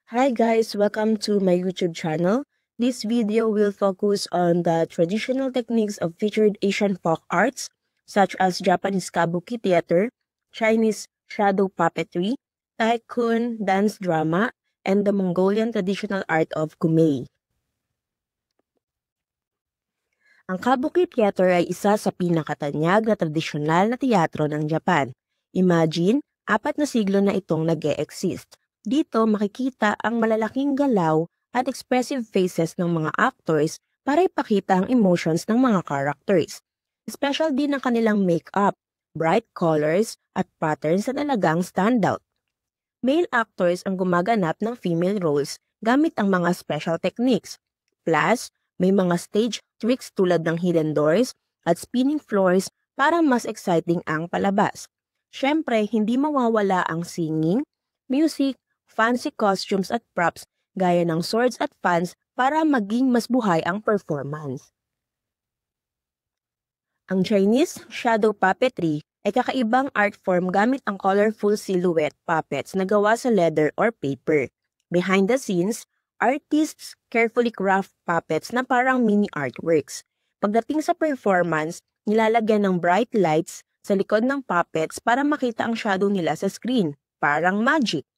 Hi guys, welcome to my YouTube channel. This video will focus on the traditional techniques of featured Asian folk arts such as Japanese kabuki theater, Chinese shadow puppetry, Taikun dance drama, and the Mongolian traditional art of kumei. Ang kabuki theater ay isa sa pinakatanyag na tradisyonal na teatro ng Japan. Imagine, 4 na siglo na itong nag-e-exist. Dito makikita ang malalaking galaw at expressive faces ng mga actors para ipakita ang emotions ng mga characters. Special din ang kanilang makeup, bright colors at patterns na talagang standout. Male actors ang gumaganap ng female roles gamit ang mga special techniques. Plus, may mga stage tricks tulad ng hidden doors at spinning floors para mas exciting ang palabas. Siyempre, hindi mawawala ang singing, music, fancy costumes at props gaya ng swords at fans para maging mas buhay ang performance. Ang Chinese shadow puppetry ay kakaibang art form gamit ang colorful silhouette puppets na gawa sa leather or paper. Behind the scenes, artists carefully craft puppets na parang mini artworks. Pagdating sa performance, nilalagyan ng bright lights sa likod ng puppets para makita ang shadow nila sa screen, parang magic.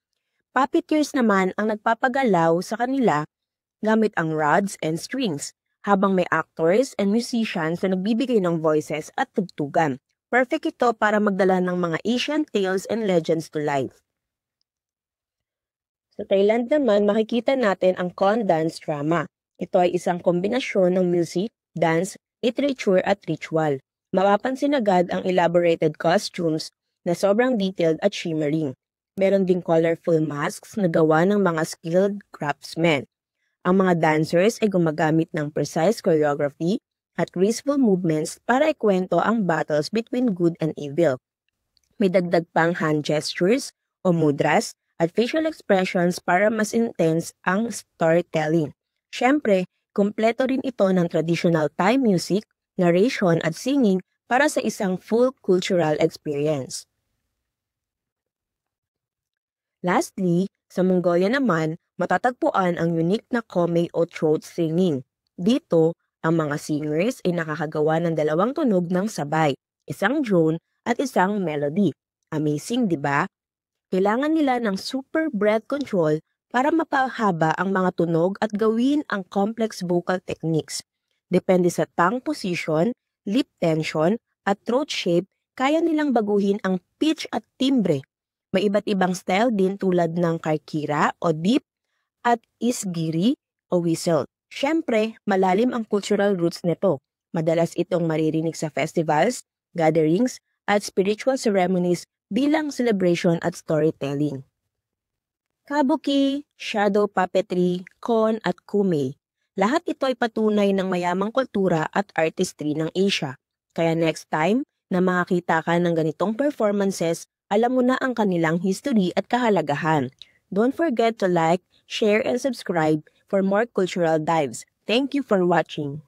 Puppeteers naman ang nagpapagalaw sa kanila gamit ang rods and strings, habang may actors and musicians na nagbibigay ng voices at tugtugan. Perfect ito para magdala ng mga Asian tales and legends to life. Sa Thailand naman, makikita natin ang Khon dance drama. Ito ay isang kombinasyon ng music, dance, literature at ritual. Mapapansin agad ang elaborated costumes na sobrang detailed at shimmering. Meron ding colorful masks na gawa ng mga skilled craftsmen. Ang mga dancers ay gumagamit ng precise choreography at graceful movements para ikwento ang battles between good and evil. May dagdag pang hand gestures o mudras at facial expressions para mas intense ang storytelling. Siyempre, kumpleto rin ito ng traditional Thai music, narration at singing para sa isang full cultural experience. Lastly, sa Mongolia naman, matatagpuan ang unique na komei o throat singing. Dito, ang mga singers ay nakakagawa ng 2 tunog ng sabay, isang drone at isang melody. Amazing, di ba? Kailangan nila ng super breath control para mapahaba ang mga tunog at gawin ang complex vocal techniques. Depende sa tongue position, lip tension, at throat shape, kaya nilang baguhin ang pitch at timbre. May iba't ibang style din tulad ng karkira o deep at isgiri o whistle. Siyempre, malalim ang cultural roots nito. Madalas itong maririnig sa festivals, gatherings, at spiritual ceremonies bilang celebration at storytelling. Kabuki, shadow puppetry, khon at kumei. Lahat ito ay patunay ng mayamang kultura at artistry ng Asia. Kaya next time na makakita ka ng ganitong performances, alam mo na ang kanilang history at kahalagahan. Don't forget to like, share, and subscribe for more cultural dives. Thank you for watching.